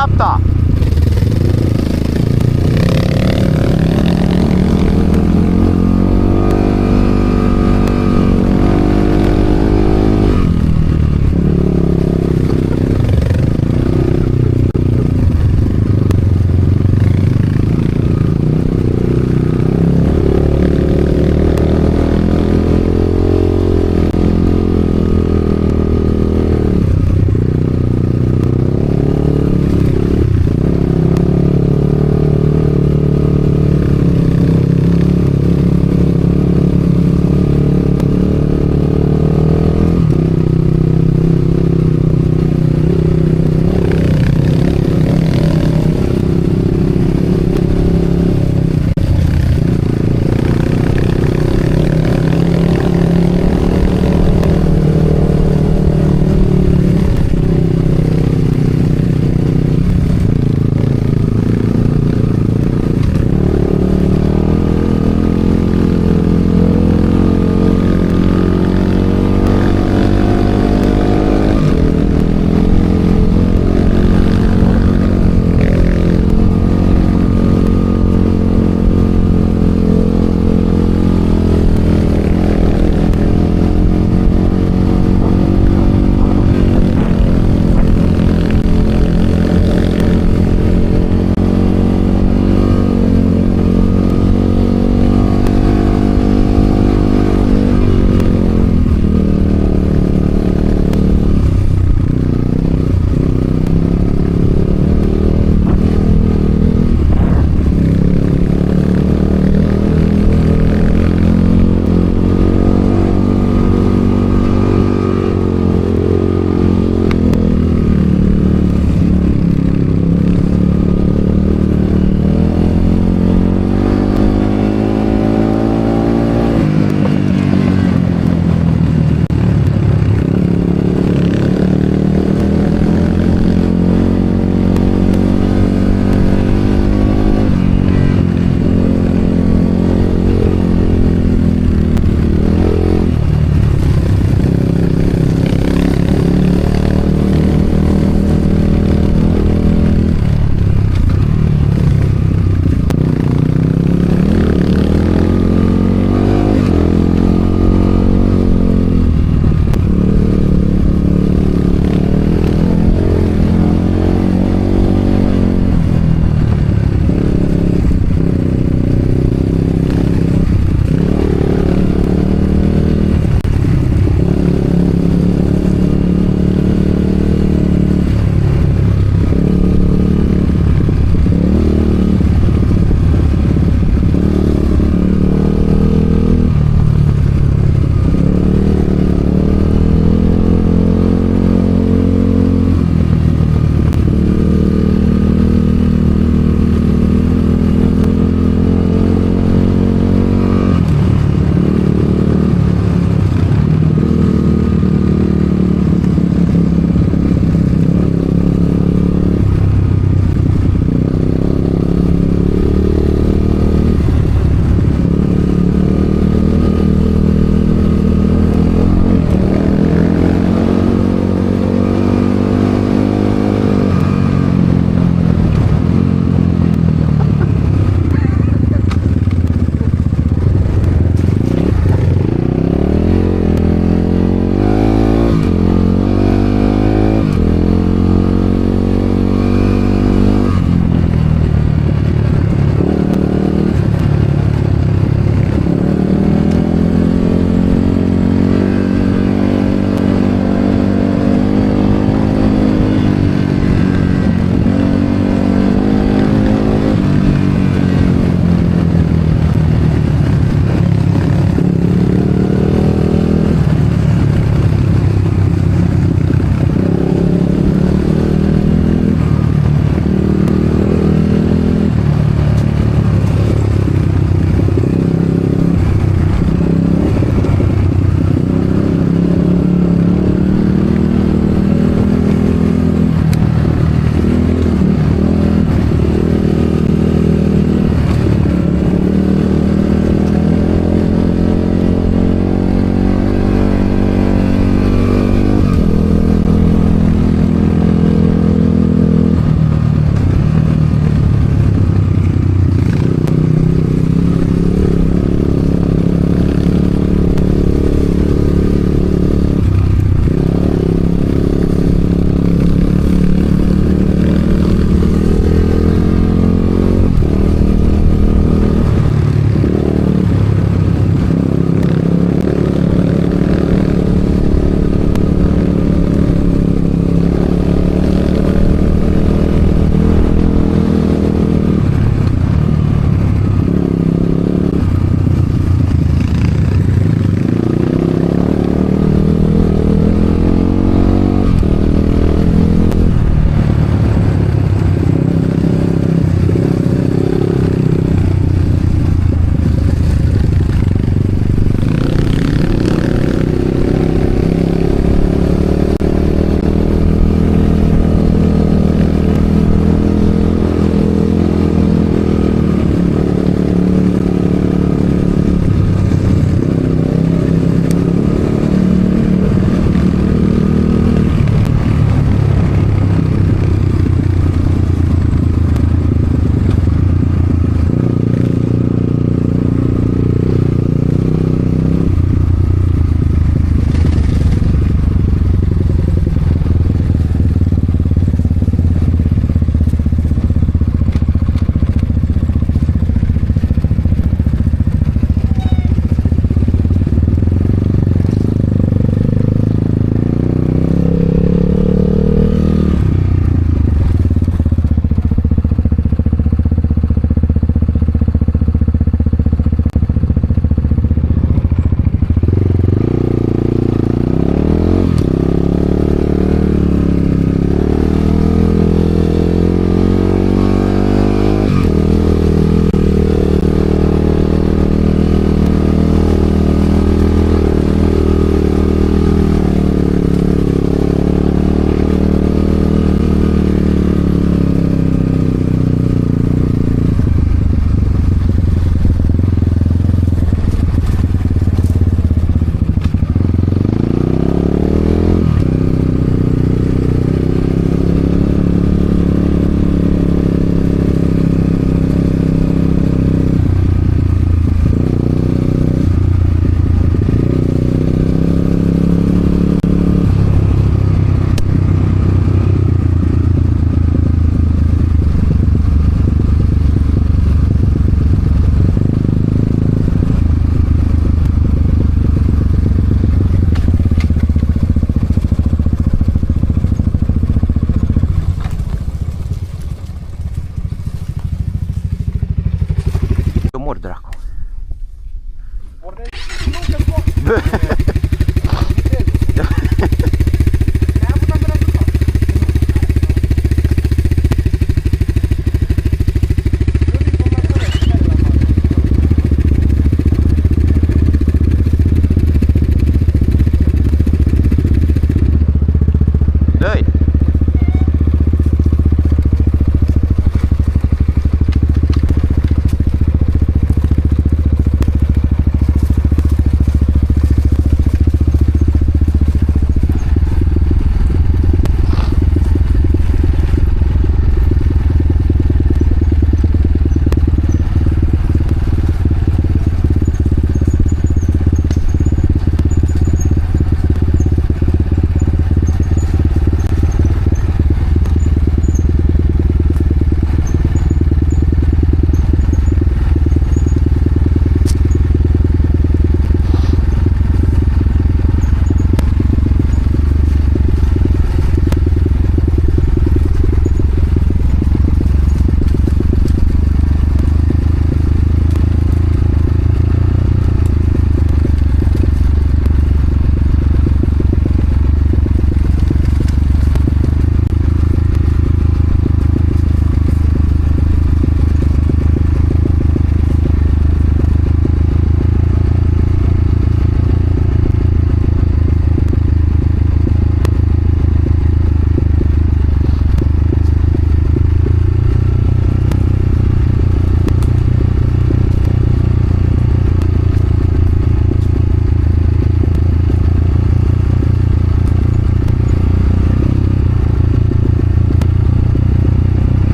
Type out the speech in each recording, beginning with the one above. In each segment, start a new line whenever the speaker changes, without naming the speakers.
dreapta.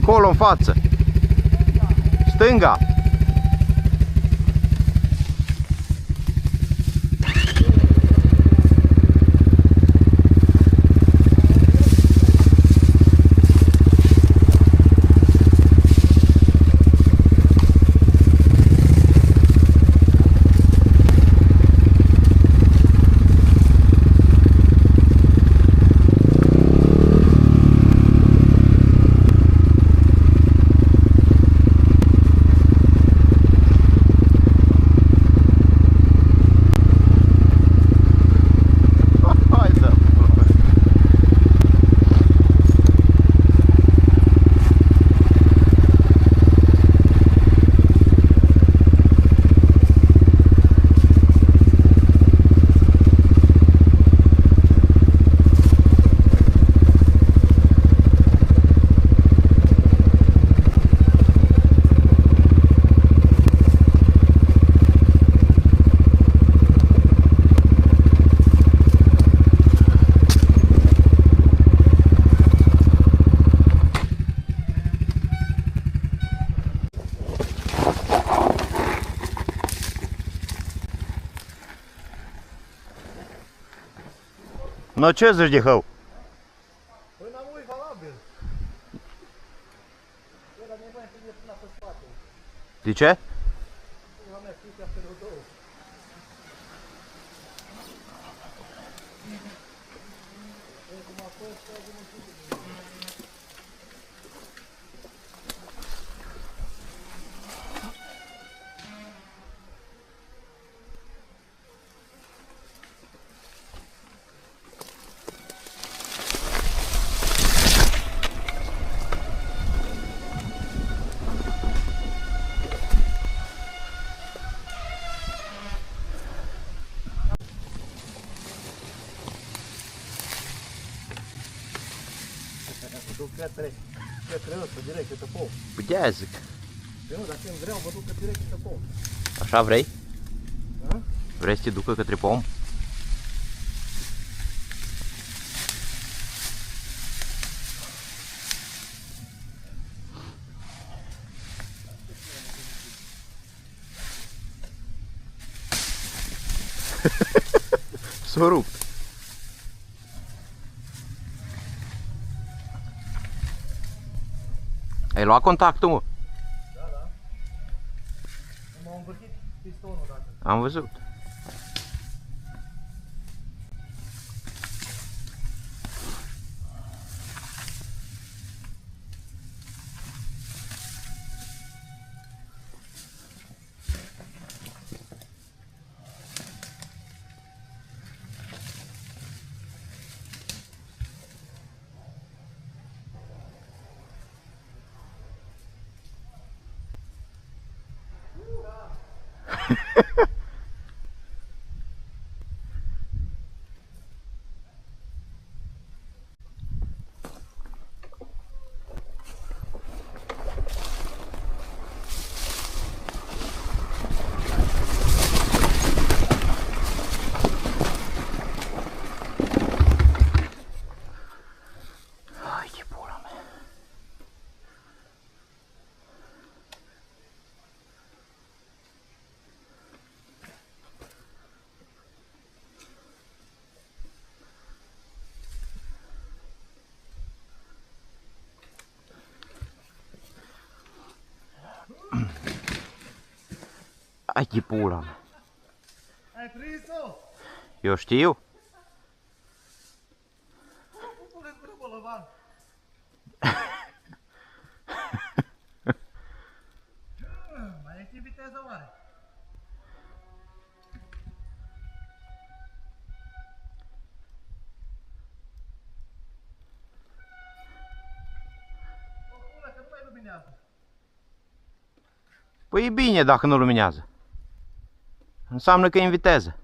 Acolo în față. Stânga. No ce zici de hău?
Păi n-am ui valabil. Eu dar nevoie să până pe spate.
De ce?
Până mea știu că pe două. Cum a fost, să nu știu. Duc către ăsta, direct, către pom.
Păi de-aia zic.
Eu nu, dacă îmi vreau, mă duc direct către pom.
Așa vrei?
Da?
Vrei să te ducă către pom? S-a rupt. Ai luat contactul, mă?
Da, da. M-a învârtit pistonul dacă.
Am văzut. Ai, ce pula mea. Ai, ce pula mea.
Ai prins-o?
Eu știu.
Pune grâmă, Lăvan. Mai ești în viteză oare? O, pune că nu mai luminează.
Păi e bine dacă nu luminează. Înseamnă că e în viteză.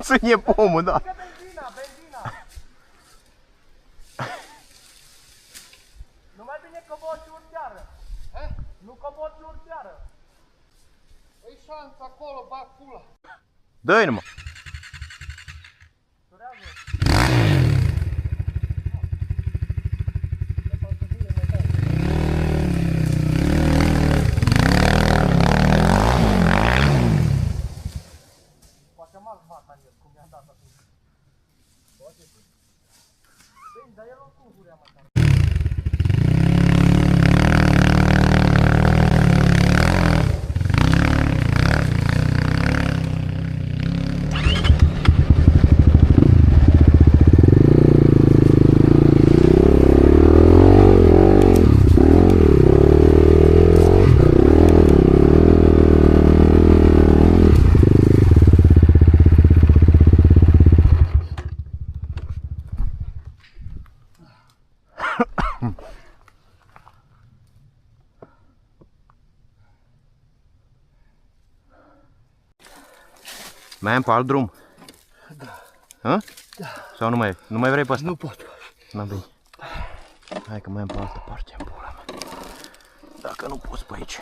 Ține pomul, da.
Benzina! Nu mai bine cobor și urteară. Nu cobor și urteară.
E șanță acolo, bag pula.
Dă-i numai.
Poate am alt vata în el, cum i-am dat atunci. Poate fi. Bine, dar el oricum gurea mă tare.
Mai am pe alt drum?
Da.
Hă?
Da.
Sau nu mai vrei pe ăsta?
Nu pot.
N-am bine. Hai că mai am pe altă parte în pula mea. Dacă nu poți pe aici.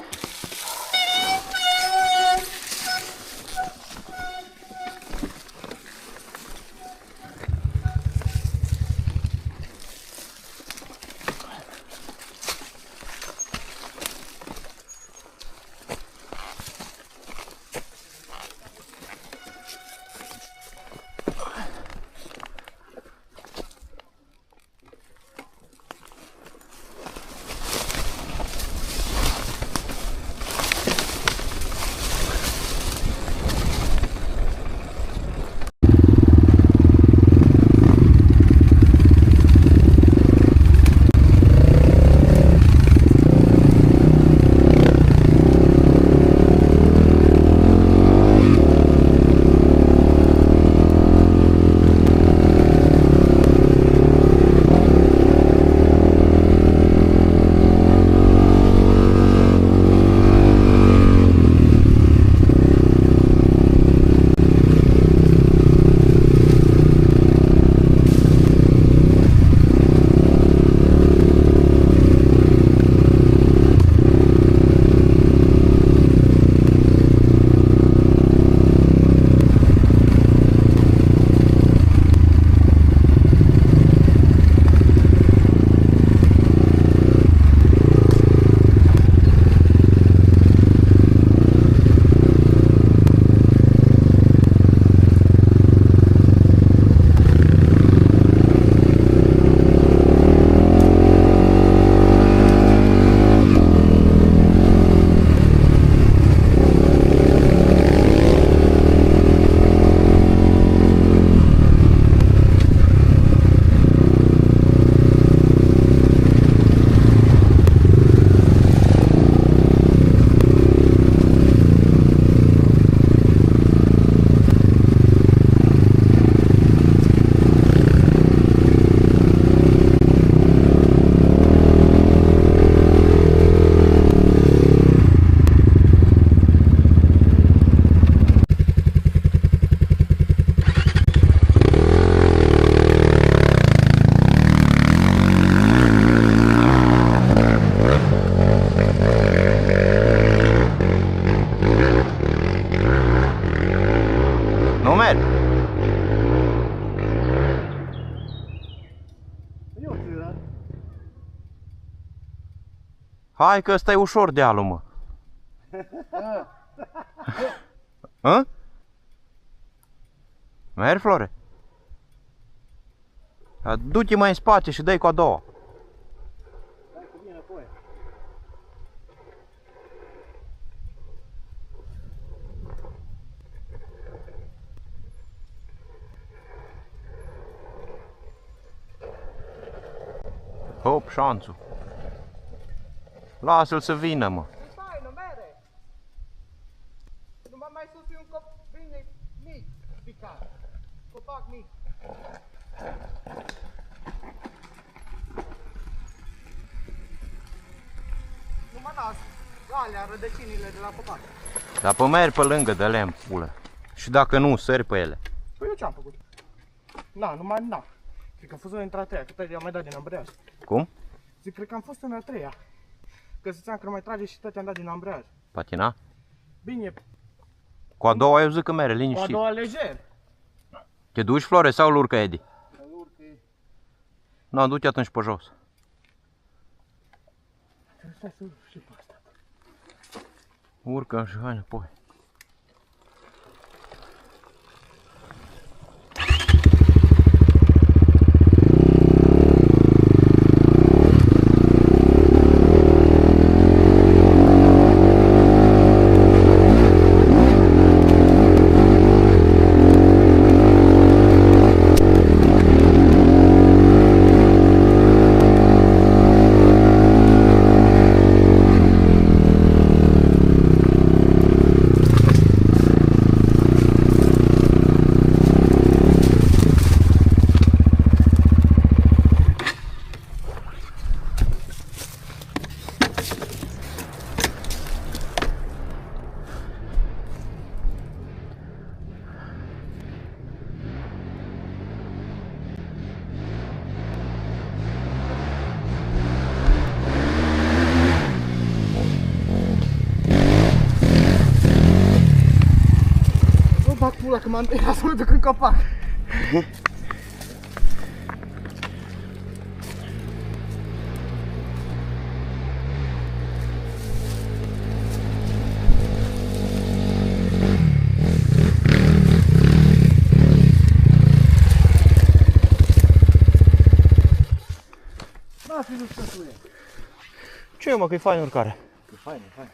Hai că ăsta e ușor dealul, mă. Hă? Mergi, Flore? Du-te mai în spate și dă-i cu a doua.
Hai că vine înapoi.
Hop, șanțul. Lasă-l să vină, mă.
Stai, nu mere. Numai mai sus e un bine mic picat. Copac mic. Nu mă las. Alea, rădăcinile de la copac.
Dar pe mergi pe lângă, dă-le în pulă. Și dacă nu, sări pe ele.
Păi eu ce-am făcut? Na, numai na. Cred că a fost una dintre a treia, cât i-am mai dat din ambreiaj.
Cum?
Zic, cred că am fost în a treia. Că ziceam că mai trage și tot i-am dat din ambreiaj.
Patina?
Bine,
Cu a doua eu zic că mere,
cu a
liniștit.
doua lejer.
Te duci, Flore, sau îl urcă Edi?
Îl urcă e.
Nu, du-te atunci pe jos.
Stai să urc și pe asta.
Urcă și hai înapoi.
Bă, bag pula că m-am tăiat să mă duc în copac. Da, fi dus să suie.
Ce mă, că e fain urcare.
E fain, e fain.